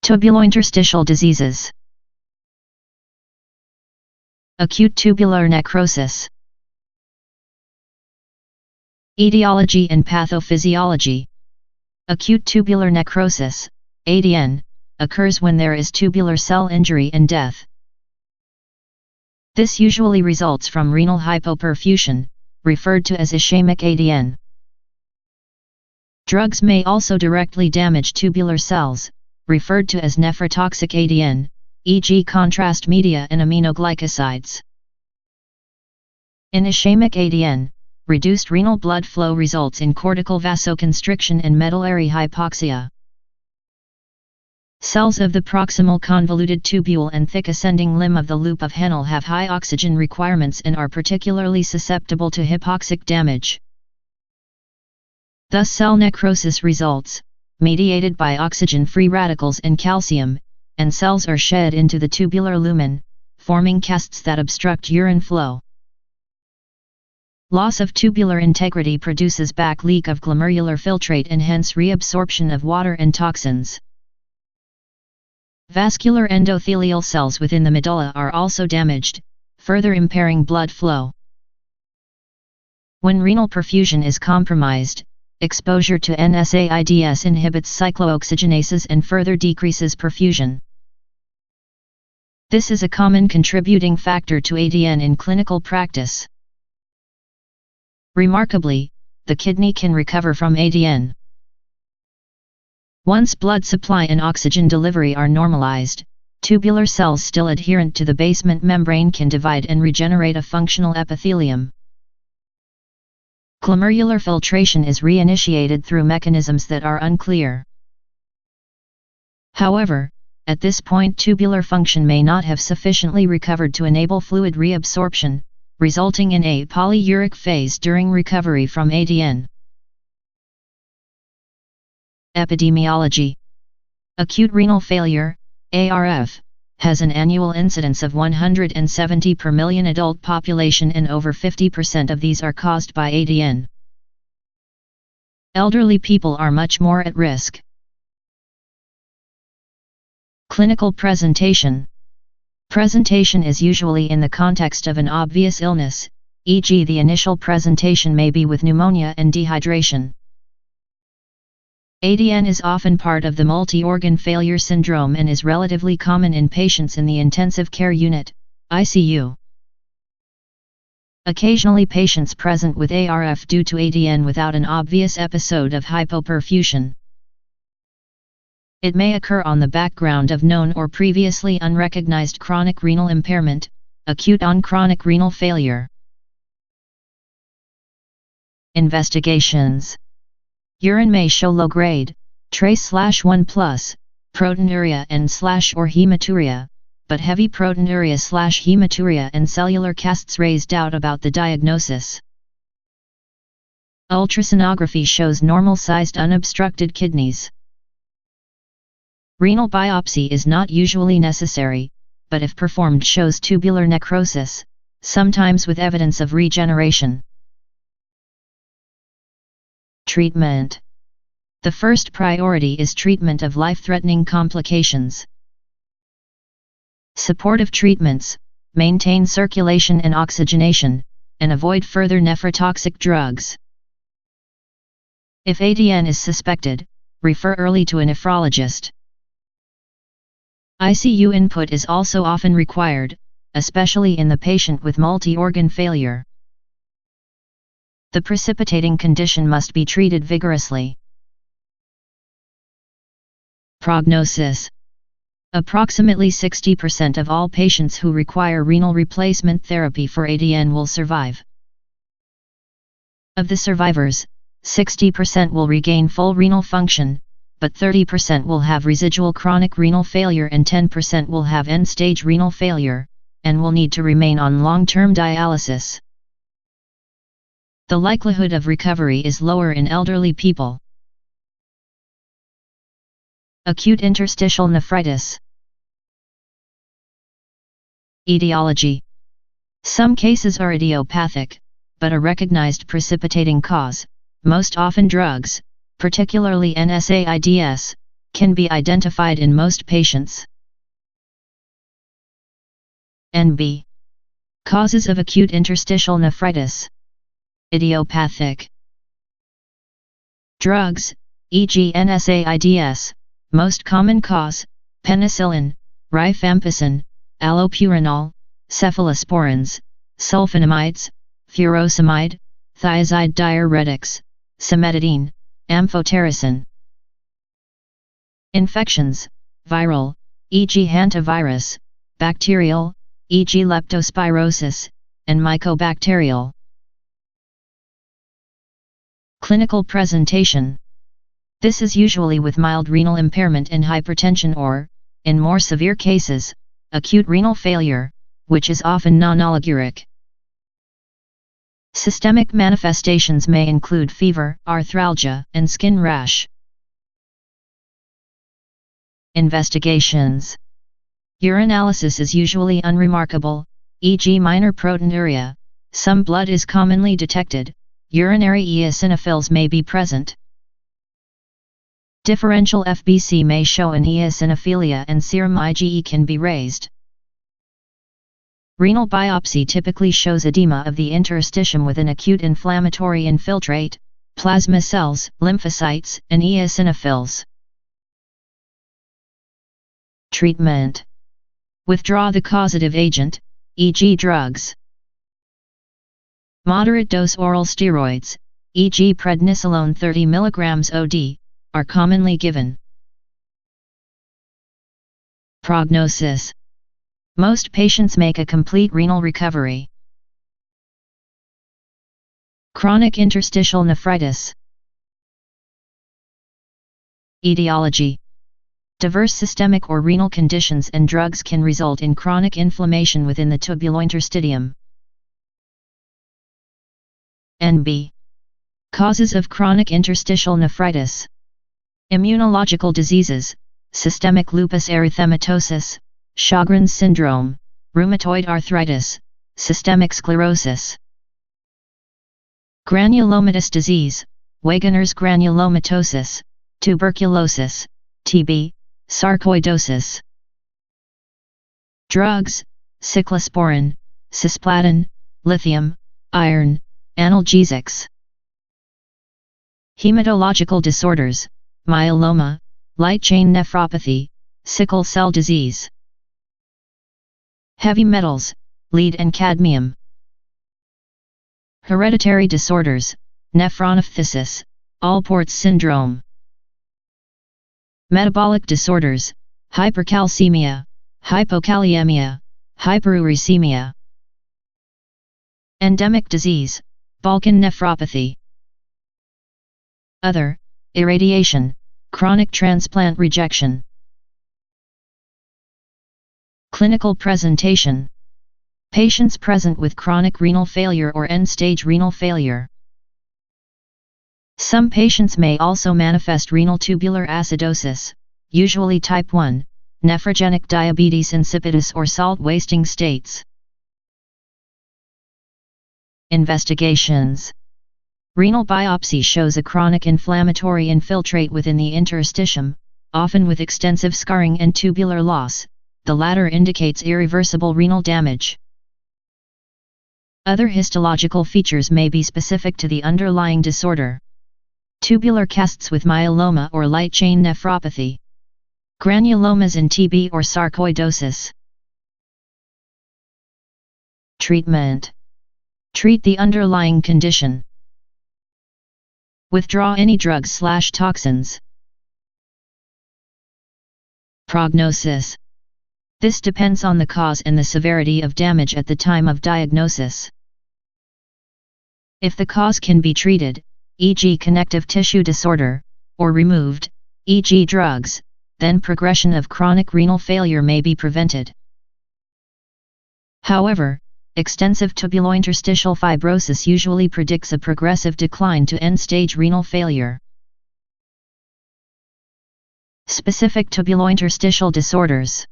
Tubulointerstitial diseases. Acute tubular necrosis. Etiology and pathophysiology. Acute tubular necrosis, ATN, occurs when there is tubular cell injury and death. This usually results from renal hypoperfusion, referred to as ischemic ATN. Drugs may also directly damage tubular cells, referred to as nephrotoxic ATN, e.g. contrast media and aminoglycosides. In ischemic ATN, reduced renal blood flow results in cortical vasoconstriction and medullary hypoxia. Cells of the proximal convoluted tubule and thick ascending limb of the loop of Henle have high oxygen requirements and are particularly susceptible to hypoxic damage. Thus cell necrosis results, mediated by oxygen-free radicals and calcium, and cells are shed into the tubular lumen, forming casts that obstruct urine flow. Loss of tubular integrity produces back leak of glomerular filtrate and hence reabsorption of water and toxins. Vascular endothelial cells within the medulla are also damaged, further impairing blood flow. When renal perfusion is compromised, exposure to NSAIDs inhibits cyclooxygenases and further decreases perfusion. This is a common contributing factor to ATN in clinical practice. Remarkably, the kidney can recover from ATN. Once blood supply and oxygen delivery are normalized, tubular cells still adherent to the basement membrane can divide and regenerate a functional epithelium. Glomerular filtration is reinitiated through mechanisms that are unclear. However, at this point tubular function may not have sufficiently recovered to enable fluid reabsorption, resulting in a polyuric phase during recovery from ATN. Epidemiology. Acute renal failure, ARF, has an annual incidence of 170 per million adult population and over 50% of these are caused by ATN. Elderly people are much more at risk. Clinical presentation. Presentation is usually in the context of an obvious illness, e.g. the initial presentation may be with pneumonia and dehydration. ATN is often part of the multi-organ failure syndrome and is relatively common in patients in the intensive care unit, ICU. Occasionally patients present with ARF due to ATN without an obvious episode of hypoperfusion. It may occur on the background of known or previously unrecognized chronic renal impairment, acute on chronic renal failure. Investigations. Urine may show low-grade, trace/1+, proteinuria and/or hematuria, but heavy proteinuria/hematuria and cellular casts raise doubt about the diagnosis. Ultrasonography shows normal-sized unobstructed kidneys. Renal biopsy is not usually necessary, but if performed shows tubular necrosis, sometimes with evidence of regeneration. Treatment. The first priority is treatment of life-threatening complications. Supportive treatments, maintain circulation and oxygenation, and avoid further nephrotoxic drugs. If ATN is suspected, refer early to a nephrologist. ICU input is also often required, especially in the patient with multi-organ failure. The precipitating condition must be treated vigorously. Prognosis. Approximately 60% of all patients who require renal replacement therapy for ATN will survive. Of the survivors, 60% will regain full renal function, but 30% will have residual chronic renal failure and 10% will have end-stage renal failure, and will need to remain on long-term dialysis. The likelihood of recovery is lower in elderly people. Acute interstitial nephritis. Etiology. Some cases are idiopathic, but a recognized precipitating cause, most often drugs, particularly NSAIDs, can be identified in most patients. NB. Causes of acute interstitial nephritis. Idiopathic. Drugs, e.g. NSAIDs, most common cause, penicillin, rifampicin, allopurinol, cephalosporins, sulfonamides, furosemide, thiazide diuretics, cimetidine, amphotericin. Infections, viral, e.g. hantavirus, bacterial, e.g. leptospirosis, and mycobacterial. Clinical presentation. This is usually with mild renal impairment and hypertension or, in more severe cases, acute renal failure, which is often non-oliguric. Systemic manifestations may include fever, arthralgia, and skin rash. Investigations. Urinalysis is usually unremarkable, e.g. minor proteinuria, some blood is commonly detected, urinary eosinophils may be present. Differential FBC may show an eosinophilia and serum IgE can be raised. Renal biopsy typically shows edema of the interstitium with an acute inflammatory infiltrate, plasma cells, lymphocytes, and eosinophils. Treatment. Withdraw the causative agent, e.g. drugs. Moderate dose oral steroids, e.g. prednisolone 30 mg OD, are commonly given. Prognosis. Most patients make a complete renal recovery. Chronic interstitial nephritis. Etiology. Diverse systemic or renal conditions and drugs can result in chronic inflammation within the tubulointerstitium. NB. Causes of chronic interstitial nephritis. Immunological diseases, systemic lupus erythematosus, Sjogren's syndrome, rheumatoid arthritis, systemic sclerosis. Granulomatous disease, Wegener's granulomatosis, tuberculosis, TB, sarcoidosis. Drugs, cyclosporin, cisplatin, lithium, iron, analgesics. Hematological disorders, myeloma, light chain nephropathy, sickle cell disease. Heavy metals, lead and cadmium. Hereditary disorders, nephronophthisis, Alport's syndrome. Metabolic disorders, hypercalcemia, hypokaliemia, hyperuricemia. Endemic disease, Balkan nephropathy. Other, irradiation, chronic transplant rejection. Clinical presentation. Patients present with chronic renal failure or end-stage renal failure. Some patients may also manifest renal tubular acidosis, usually type 1, nephrogenic diabetes insipidus or salt-wasting states. Investigations. Renal biopsy shows a chronic inflammatory infiltrate within the interstitium, often with extensive scarring and tubular loss. The latter indicates irreversible renal damage. Other histological features may be specific to the underlying disorder. Tubular casts with myeloma or light chain nephropathy. Granulomas in TB or sarcoidosis. Treatment. Treat the underlying condition. Withdraw any drugs/toxins. Prognosis. This depends on the cause and the severity of damage at the time of diagnosis. If the cause can be treated, e.g. connective tissue disorder, or removed, e.g. drugs, then progression of chronic renal failure may be prevented. However, extensive tubulointerstitial fibrosis usually predicts a progressive decline to end-stage renal failure. Specific tubulointerstitial disorders.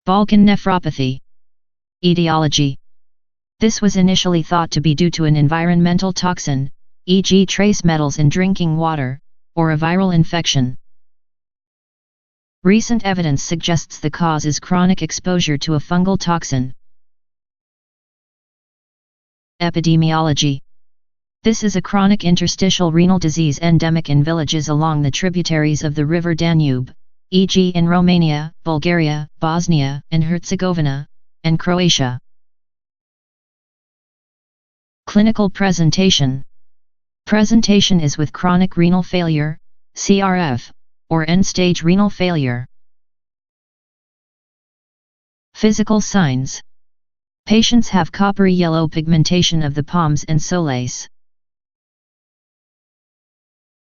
Balkan nephropathy. Etiology. This was initially thought to be due to an environmental toxin, e.g. trace metals in drinking water, or a viral infection. Recent evidence suggests the cause is chronic exposure to a fungal toxin. Epidemiology. This is a chronic interstitial renal disease endemic in villages along the tributaries of the river Danube, e.g. in Romania, Bulgaria, Bosnia and Herzegovina, and Croatia. Clinical presentation. Presentation is with chronic renal failure, CRF, or end-stage renal failure. Physical signs. Patients have coppery yellow pigmentation of the palms and soles.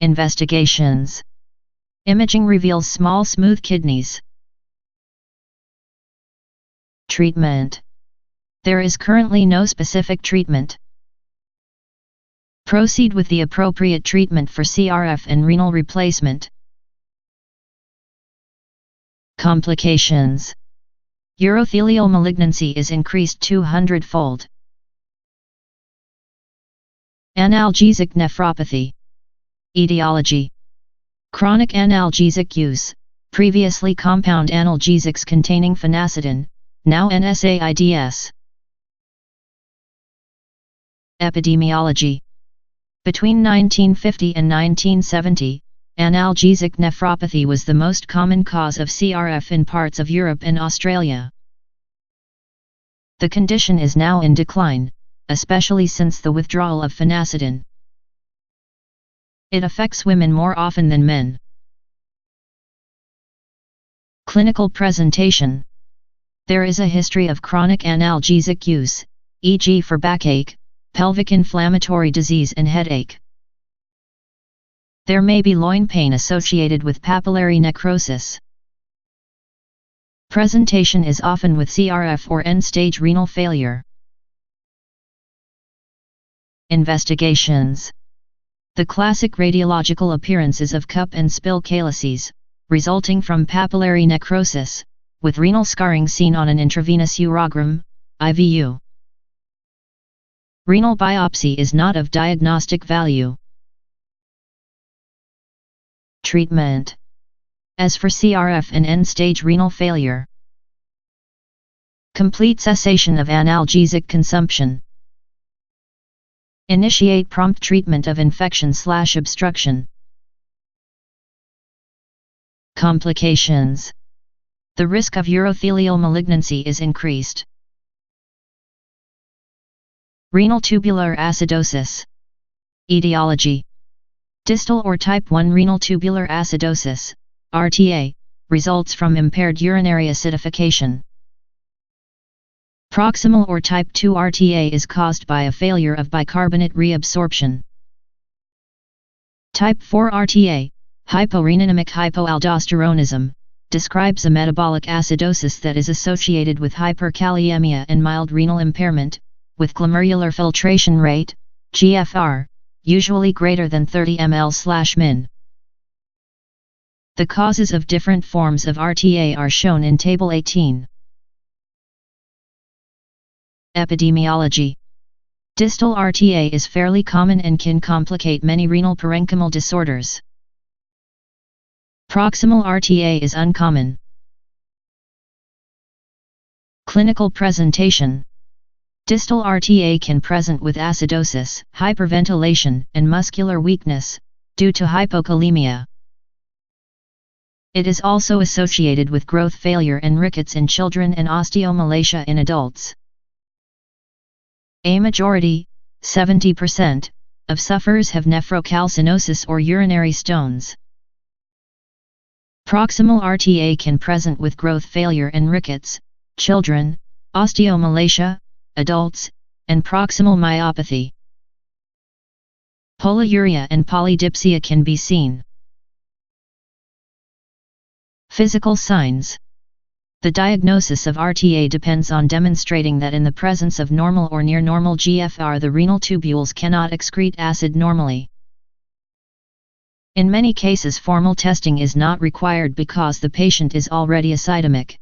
Investigations. Imaging reveals small smooth kidneys. Treatment. There is currently no specific treatment. Proceed with the appropriate treatment for CRF and renal replacement. Complications. Urothelial malignancy is increased 200-fold. Analgesic nephropathy. Etiology. Chronic analgesic use, previously compound analgesics containing phenacetin, now NSAIDs. Epidemiology. Between 1950 and 1970, analgesic nephropathy was the most common cause of CRF in parts of Europe and Australia. The condition is now in decline, especially since the withdrawal of phenacetin. It affects women more often than men. Clinical presentation. There is a history of chronic analgesic use, e.g. for backache, pelvic inflammatory disease and headache. There may be loin pain associated with papillary necrosis. Presentation is often with CRF or end-stage renal failure. Investigations. The classic radiological appearances of cup and spill calyces, resulting from papillary necrosis, with renal scarring seen on an intravenous urogram, IVU. Renal biopsy is not of diagnostic value. Treatment. As for CRF and end-stage renal failure, complete cessation of analgesic consumption. Initiate prompt treatment of infection/obstruction. Complications. The risk of urothelial malignancy is increased. Renal tubular acidosis. Etiology. Distal or type 1 renal tubular acidosis, RTA, results from impaired urinary acidification. Proximal or type 2 RTA is caused by a failure of bicarbonate reabsorption. Type 4 RTA, hyporeninemic hypoaldosteronism, describes a metabolic acidosis that is associated with hyperkaliemia and mild renal impairment, with glomerular filtration rate, GFR, usually greater than 30 ml/min. The causes of different forms of RTA are shown in Table 18. Epidemiology. Distal RTA is fairly common and can complicate many renal parenchymal disorders. Proximal RTA is uncommon. Clinical presentation. Distal RTA can present with acidosis, hyperventilation, and muscular weakness, due to hypokalemia. It is also associated with growth failure and rickets in children and osteomalacia in adults. A majority, 70%, of sufferers have nephrocalcinosis or urinary stones. Proximal RTA can present with growth failure and rickets, children, osteomalacia, adults, and proximal myopathy. Polyuria and polydipsia can be seen. Physical signs. The diagnosis of RTA depends on demonstrating that in the presence of normal or near normal GFR the renal tubules cannot excrete acid normally. In many cases formal testing is not required because the patient is already acidemic.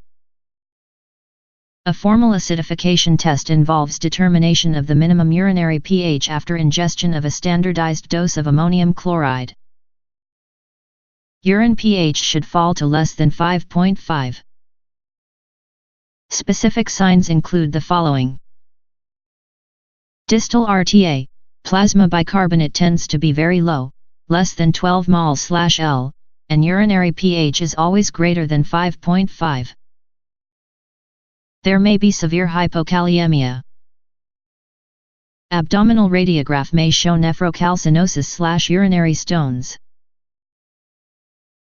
A formal acidification test involves determination of the minimum urinary pH after ingestion of a standardized dose of ammonium chloride. Urine pH should fall to less than 5.5. Specific signs include the following. Distal RTA, plasma bicarbonate tends to be very low, less than 12 mol/L, and urinary pH is always greater than 5.5. There may be severe hypokaliemia. Abdominal radiograph may show nephrocalcinosis/urinary stones.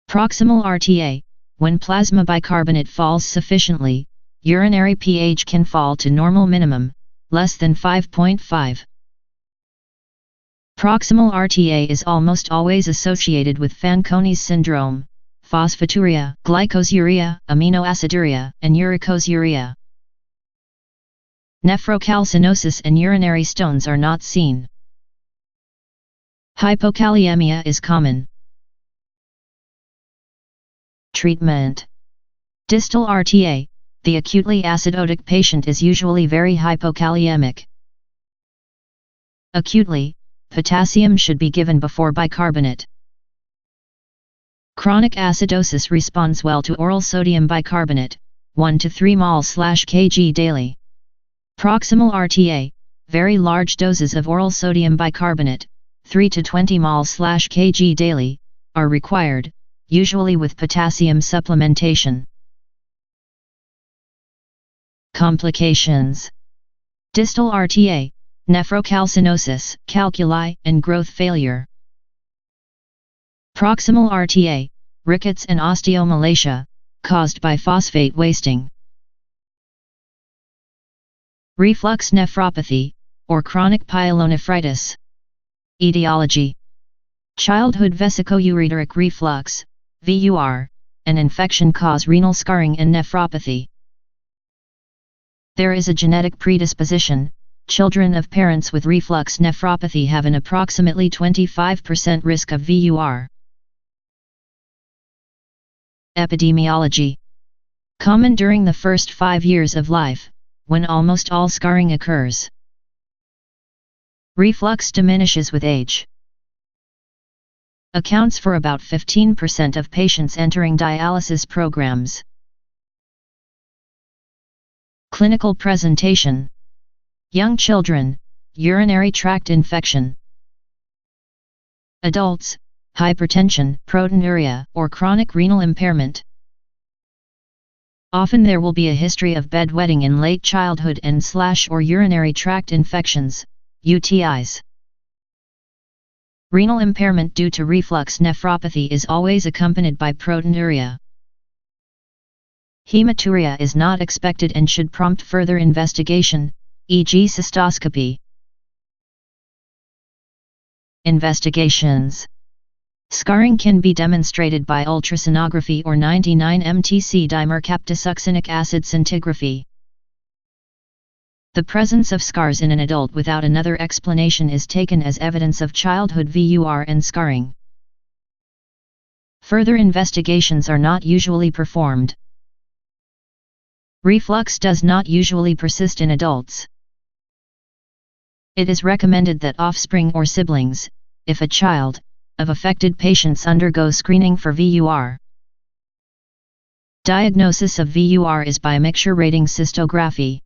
Proximal RTA, when plasma bicarbonate falls sufficiently, urinary pH can fall to normal minimum, less than 5.5. Proximal RTA is almost always associated with Fanconi's syndrome, phosphaturia, glycosuria, aminoaciduria, and uricosuriya. Nephrocalcinosis and urinary stones are not seen. Hypokaliemia is common. Treatment. Distal RTA, the acutely acidotic patient is usually very hypokaliemic. Acutely, potassium should be given before bicarbonate. Chronic acidosis responds well to oral sodium bicarbonate, 1 to 3 mol/kg daily. Proximal RTA, very large doses of oral sodium bicarbonate, 3 to 20 mol/kg daily, are required, usually with potassium supplementation. Complications. Distal RTA, nephrocalcinosis, calculi, and growth failure. Proximal RTA, rickets and osteomalacia, caused by phosphate wasting. Reflux nephropathy, or chronic pyelonephritis. Etiology. Childhood vesicoureteric reflux, VUR, an infection cause renal scarring and nephropathy. There is a genetic predisposition. Children of parents with reflux nephropathy have an approximately 25% risk of VUR. Epidemiology. Common during the first 5 years of life, when almost all scarring occurs. Reflux diminishes with age. Accounts for about 15% of patients entering dialysis programs. Clinical presentation. Young children, urinary tract infection. Adults, hypertension, proteinuria, or chronic renal impairment. Often there will be a history of bedwetting in late childhood and/or urinary tract infections, UTIs. Renal impairment due to reflux nephropathy is always accompanied by proteinuria. Hematuria is not expected and should prompt further investigation, e.g. cystoscopy. Investigations. Scarring can be demonstrated by ultrasonography or 99-MTC dimercaptosuccinic acid scintigraphy. The presence of scars in an adult without another explanation is taken as evidence of childhood VUR and scarring. Further investigations are not usually performed. Reflux does not usually persist in adults. It is recommended that offspring or siblings, if a child, of affected patients undergo screening for VUR. Diagnosis of VUR is by mixture rating cystography.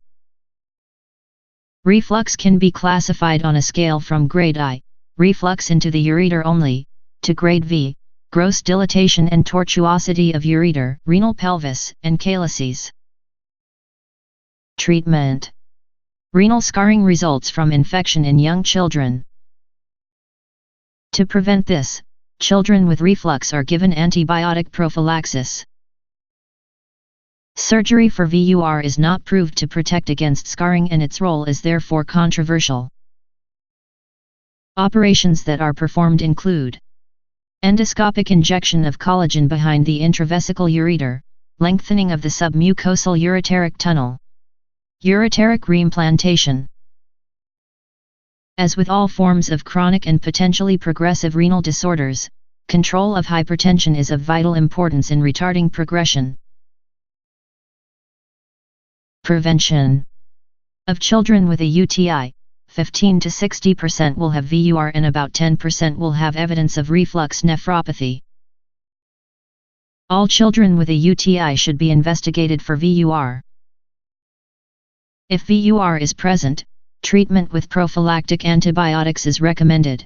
Reflux can be classified on a scale from grade I, reflux into the ureter only, to grade V, gross dilatation and tortuosity of ureter, renal pelvis, and calyces. Treatment. Renal scarring results from infection in young children. To prevent this, children with reflux are given antibiotic prophylaxis. Surgery for VUR is not proved to protect against scarring and its role is therefore controversial. Operations that are performed include endoscopic injection of collagen behind the intravesical ureter, lengthening of the submucosal ureteric tunnel. Ureteric reimplantation. As with all forms of chronic and potentially progressive renal disorders, control of hypertension is of vital importance in retarding progression. Prevention. Of children with a UTI, 15 to 60% will have VUR and about 10% will have evidence of reflux nephropathy. All children with a UTI should be investigated for VUR. If VUR is present, treatment with prophylactic antibiotics is recommended.